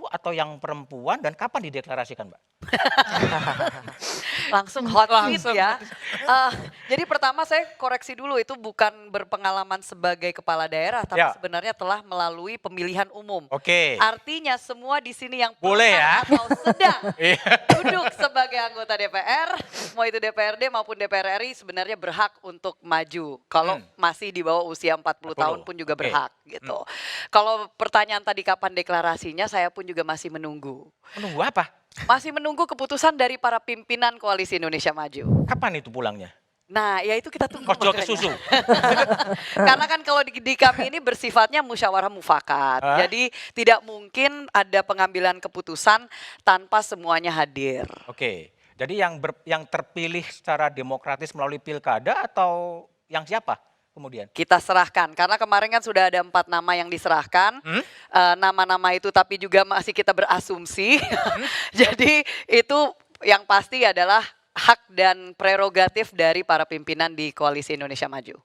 satu atau yang perempuan dan kapan dideklarasikan, Mbak? Langsung hot seat Langsung. ya. Jadi pertama saya koreksi dulu, itu bukan berpengalaman sebagai kepala daerah, tapi Ya. sebenarnya telah melalui pemilihan umum. Oke. Artinya semua di sini yang Boleh pernah ya? atau sedang Iya. duduk sebagai anggota DPR, mau itu DPRD maupun DPR RI sebenarnya berhak untuk maju. Kalau masih di bawah usia 40 tahun 40, pun juga oke. berhak gitu. Kalau pertanyaan tadi kapan deklarasinya, saya pun juga masih menunggu. Menunggu apa? Masih menunggu keputusan dari para pimpinan Koalisi Indonesia Maju. Kapan itu pulangnya? Nah, ya itu kita tunggu Ojo ke makanya. susu. Karena kan kalau di kami ini bersifatnya musyawarah mufakat. Hah? Jadi tidak mungkin ada pengambilan keputusan tanpa semuanya hadir. Oke. Jadi yang terpilih secara demokratis melalui pilkada atau yang siapa kemudian? Kita serahkan, karena kemarin kan sudah ada 4 nama yang diserahkan. Nama-nama itu tapi juga masih kita berasumsi. Jadi itu yang pasti adalah hak dan prerogatif dari para pimpinan di Koalisi Indonesia Maju.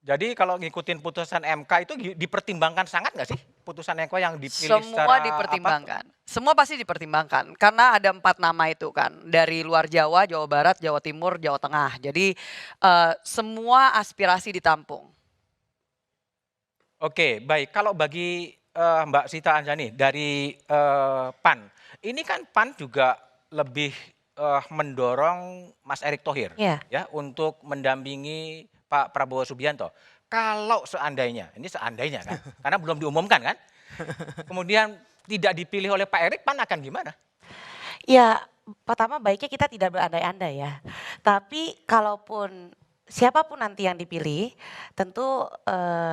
Jadi kalau ngikutin putusan MK itu dipertimbangkan sangat nggak sih putusan MK yang dipilih Semua secara dipertimbangkan. Semua pasti dipertimbangkan karena ada 4 nama itu kan, dari luar Jawa, Jawa Barat, Jawa Timur, Jawa Tengah. Jadi semua aspirasi ditampung. Oke, baik. Kalau bagi Mbak Sita Anjani dari PAN, ini kan PAN juga lebih mendorong Mas Erick Thohir Iya. ya untuk mendampingi Pak Prabowo Subianto. Kalau seandainya, ini seandainya kan, karena belum diumumkan kan, kemudian tidak dipilih oleh Pak Erick, PAN akan gimana? Ya, pertama baiknya kita tidak berandai-andai ya. Tapi kalaupun siapapun nanti yang dipilih, tentu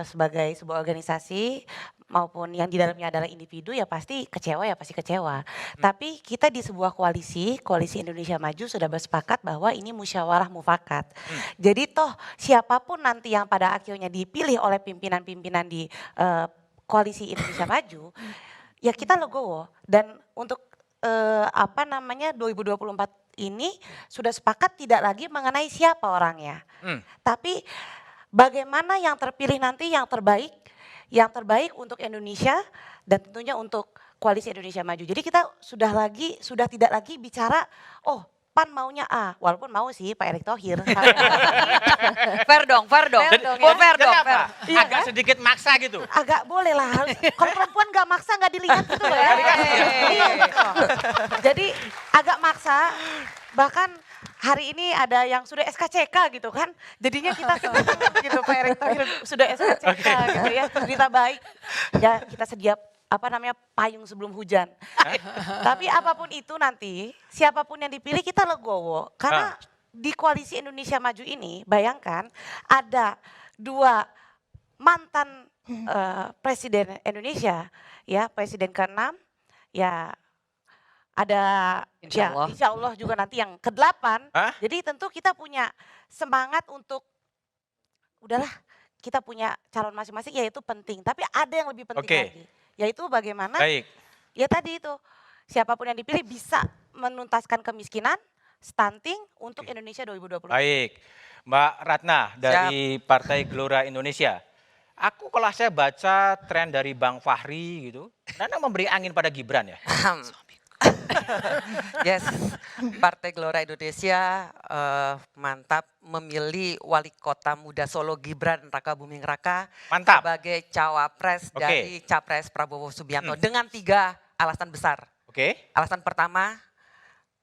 sebagai sebuah organisasi maupun yang di dalamnya adalah individu ya pasti kecewa. Tapi kita di sebuah koalisi Indonesia Maju sudah bersepakat bahwa ini musyawarah mufakat. Jadi toh siapapun nanti yang pada akhirnya dipilih oleh pimpinan-pimpinan di koalisi Indonesia Maju, ya kita legowo. Dan untuk 2024 ini sudah sepakat tidak lagi mengenai siapa orangnya. Tapi bagaimana yang terpilih nanti yang terbaik untuk Indonesia dan tentunya untuk Koalisi Indonesia Maju. Jadi kita sudah tidak lagi bicara PAN maunya A, walaupun mau sih Pak Erick Thohir. Fair dong. Fair dong, Fair Jadi dong, apa? fair. Iya Agak kan? sedikit maksa gitu. Agak boleh lah, kalau perempuan gak maksa gak dilihat gitu loh ya. Iya gitu. Jadi agak maksa, bahkan hari ini ada yang sudah SKCK gitu kan. Jadinya kita senang gitu Pak Erick Thohir sudah SKCK gitu ya. Berita baik, ya kita sedia payung sebelum hujan. Tapi apapun itu nanti, siapapun yang dipilih kita legowo. Karena di Koalisi Indonesia Maju ini, bayangkan ada 2 mantan presiden Indonesia, ya presiden ke-6, ya ada Insya Allah. insya Allah juga nanti yang ke-8. Hah? Jadi tentu kita punya semangat untuk udahlah kita punya calon masing-masing, yaitu penting. Tapi ada yang lebih penting Oke. lagi, yaitu bagaimana Baik. ya tadi itu siapapun yang dipilih bisa menuntaskan kemiskinan, stunting untuk Indonesia 2020. Baik, Mbak Ratna dari Partai Gelora Indonesia. Kalau saya baca tren dari Bang Fahri gitu, Nana memberi angin pada Gibran ya? Yes, Partai Gelora Indonesia mantap memilih wali kota muda Solo Gibran Rakabuming Raka Mantap. sebagai cawapres Oke. dari capres Prabowo Subianto dengan 3 alasan besar. Oke, Alasan pertama,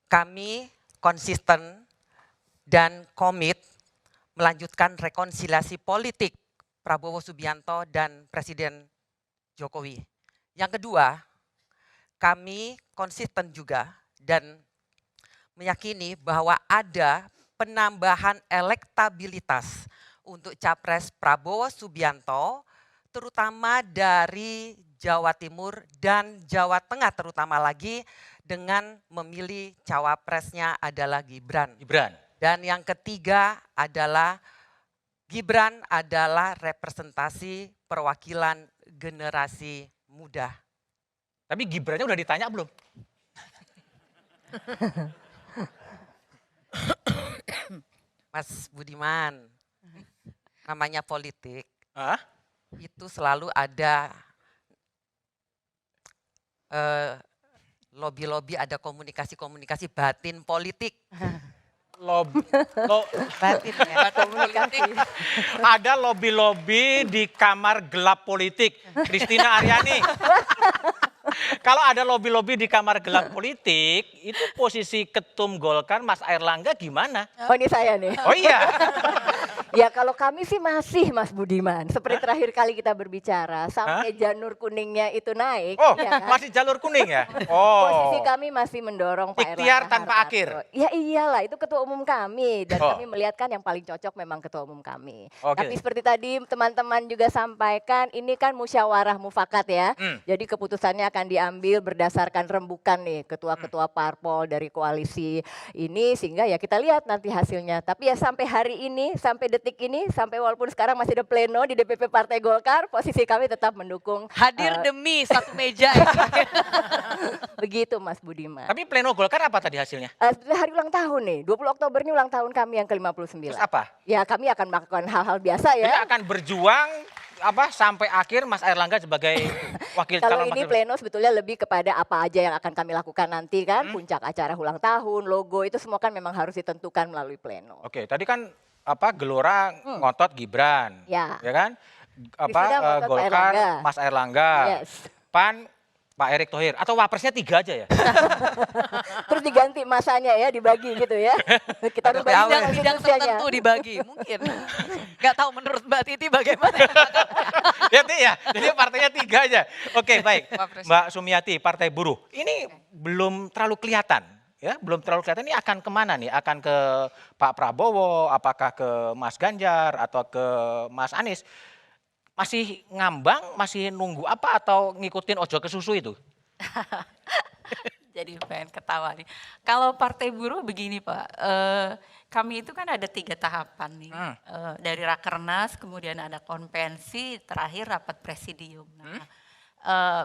kami konsisten dan komit melanjutkan rekonsiliasi politik Prabowo Subianto dan Presiden Jokowi. Yang kedua, kami konsisten juga dan meyakini bahwa ada penambahan elektabilitas untuk capres Prabowo Subianto, terutama dari Jawa Timur dan Jawa Tengah terutama lagi dengan memilih cawapresnya adalah Gibran. Gibran. Dan yang ketiga adalah Gibran adalah representasi perwakilan generasi muda. Tapi Gibrannya udah ditanya belum? Mas Budiman, namanya politik Hah? itu selalu ada lobby-lobby, ada komunikasi-komunikasi batin politik. Lob, lo- Batin ya, komunikasi. ada lobby-lobby di kamar gelap politik. Christina Aryani. Kalau ada lobby-lobby di kamar gelap politik, itu posisi ketum Golkar Mas Airlangga gimana? Oh ini saya nih. Oh iya. Ya kalau kami sih masih Mas Budiman. Seperti terakhir kali kita berbicara sampai janur kuningnya itu naik. Oh, ya kan? masih jalur kuning ya? Oh. Posisi kami masih mendorong Pak Ikhtiar Erlangga tanpa Hartarto. akhir. Ya iyalah itu ketua umum kami dan Oh. kami melihat kan yang paling cocok memang ketua umum kami. Oke. Tapi seperti tadi teman-teman juga sampaikan ini kan musyawarah mufakat ya. Jadi keputusannya akan diambil berdasarkan rembukan nih ketua-ketua parpol dari koalisi ini sehingga ya kita lihat nanti hasilnya. Tapi ya sampai hari ini, sampai detik ini, sampai walaupun sekarang masih ada pleno di DPP Partai Golkar, posisi kami tetap mendukung. Hadir demi satu meja. Begitu Mas Budiman. Tapi pleno Golkar apa tadi hasilnya? Sebetulnya hari ulang tahun nih, 20 Oktober ini ulang tahun kami yang ke-59. Terus apa? Ya kami akan melakukan hal-hal biasa Jadi ya. akan berjuang sampai akhir Mas Airlangga sebagai wakil Kalau calon ini wakil. pleno sebetulnya lebih kepada apa aja yang akan kami lakukan nanti kan, puncak acara ulang tahun, logo itu semua kan memang harus ditentukan melalui pleno. Oke, tadi kan Gelora ngotot Gibran, Ya. kan? Wisuda ngotot Pak Golkar Erlangga. Mas Airlangga, Yes. PAN Pak Erick Thohir, atau wapresnya 3 aja ya? Terus diganti masanya ya, dibagi gitu ya. Kita rubah Bidang bidang tertentu dibagi mungkin. Nggak tahu menurut Mbak Titi bagaimana. Jadi partainya 3 aja. Oke, baik. Wapres. Mbak Sumiati, Partai Buruh. Ini belum terlalu kelihatan. Ya, belum terlalu kelihatan ini akan kemana nih? Akan ke Pak Prabowo, apakah ke Mas Ganjar atau ke Mas Anies? Masih ngambang, masih nunggu apa atau ngikutin ojo ke susu itu? Jadi pengen ketawa nih. Kalau Partai Buruh begini Pak, kami itu kan ada 3 tahapan nih. Dari Rakernas, kemudian ada konvensi, terakhir rapat presidium. Nah,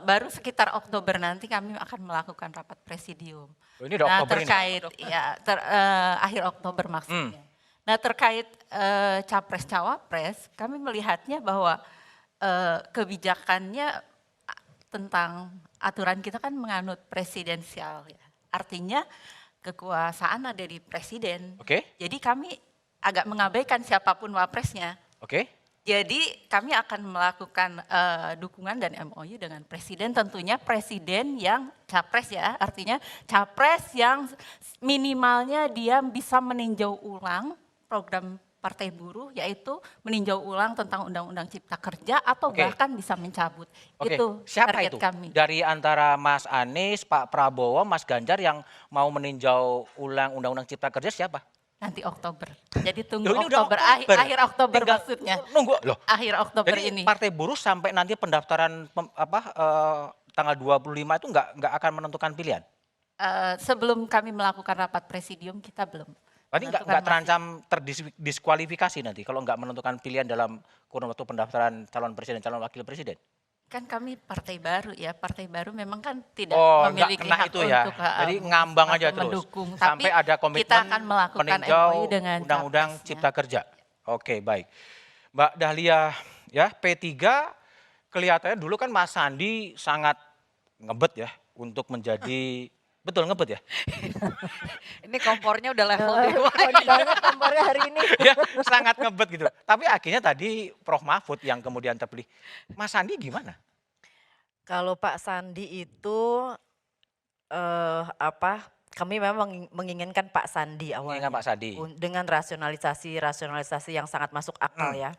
baru sekitar Oktober nanti kami akan melakukan rapat presidium. Oh, ini udah Nah Oktober ini? terkait, ya akhir Oktober maksudnya. Nah terkait Capres-Cawapres, kami melihatnya bahwa kebijakannya tentang aturan kita kan menganut presidensial ya. Artinya kekuasaan ada di presiden. Oke. Jadi kami agak mengabaikan siapapun wapresnya. Oke. Jadi kami akan melakukan dukungan dan MOU dengan presiden, tentunya presiden yang capres ya, artinya capres yang minimalnya dia bisa meninjau ulang program Partai Buruh, yaitu meninjau ulang tentang Undang-Undang Cipta Kerja atau Oke. bahkan bisa mencabut. Oke. Itu Siapa target itu? kami. Dari antara Mas Anies, Pak Prabowo, Mas Ganjar yang mau meninjau ulang Undang-Undang Cipta Kerja siapa? Nanti Oktober. Jadi tunggu Loh, ini udah Oktober, Oktober. akhir Oktober Tinggal maksudnya. Nunggu loh. Akhir Oktober Jadi ini. Partai Buruh sampai nanti pendaftaran tanggal 25 itu nggak akan menentukan pilihan. Sebelum kami melakukan rapat presidium kita belum. Berarti nggak menentukan terancam terdiskualifikasi nanti kalau nggak menentukan pilihan dalam kurun waktu pendaftaran calon presiden, calon wakil presiden. Kan kami partai baru ya, partai baru memang kan tidak Oh, nggak memiliki kena hak itu ya. untuk Jadi ngambang aja untuk terus. mendukung. Sampai Tapi ada komitmen kita akan melakukan meninjau MOU dengan Undang-Undang capresnya. Cipta Kerja. Oke, baik. Mbak Dahlia, ya P3 kelihatannya dulu kan Mas Sandi sangat ngebet ya untuk menjadi betul ngebet ya. Ini kompornya udah level dewa. Kode banget kompornya hari ini. Ya, sangat ngebet gitu. Tapi akhirnya tadi Prof Mahfud yang kemudian terpilih. Mas Sandi gimana? Kalau Pak Sandi itu kami memang menginginkan Pak Sandi awalnya. Menginginkan Pak Sandi. Dengan rasionalisasi yang sangat masuk akal ya.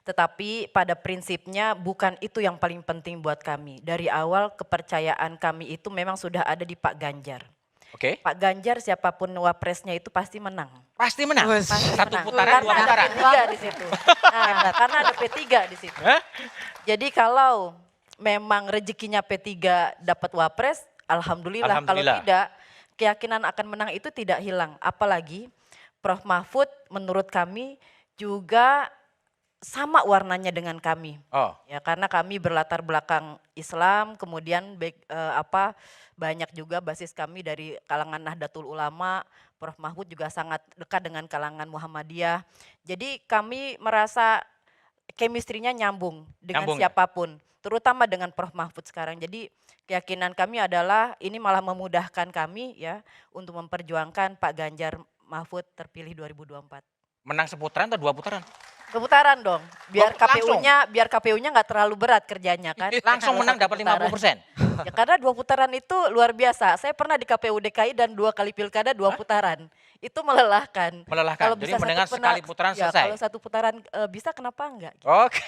Tetapi pada prinsipnya bukan itu yang paling penting buat kami. Dari awal kepercayaan kami itu memang sudah ada di Pak Ganjar. Oke. Pak Ganjar siapapun wapresnya itu pasti menang. Pasti menang. Pasti Satu menang. putaran dua Karena putaran. ada P3 di situ. Nah, karena ada P3 di situ. Hah? Jadi kalau memang rezekinya P3 dapat wapres, alhamdulillah. Kalau Alhamdulillah. tidak, keyakinan akan menang itu tidak hilang. Apalagi Prof Mahfud menurut kami juga sama warnanya dengan kami. Oh, Ya karena kami berlatar belakang Islam, kemudian banyak juga basis kami dari kalangan Nahdlatul Ulama. Prof Mahfud juga sangat dekat dengan kalangan Muhammadiyah. Jadi kami merasa chemistry-nya nyambung dengan Nyambung ya? siapapun, terutama dengan Prof. Mahfud sekarang. Jadi keyakinan kami adalah ini malah memudahkan kami ya untuk memperjuangkan Pak Ganjar Mahfud terpilih 2024. Menang seputaran atau 2 putaran? Keputaran dong, biar Langsung? KPU-nya nggak terlalu berat kerjanya kan. Langsung Kalau menang satu dapat putaran. 50%. Ya karena 2 putaran itu luar biasa. Saya pernah di KPU DKI dan 2 kali pilkada 2 putaran. Itu melelahkan. Melelahkan. Kalau Jadi bisa mendengar satu sekali putaran ya, selesai. Kalau satu putaran bisa kenapa enggak? Oke.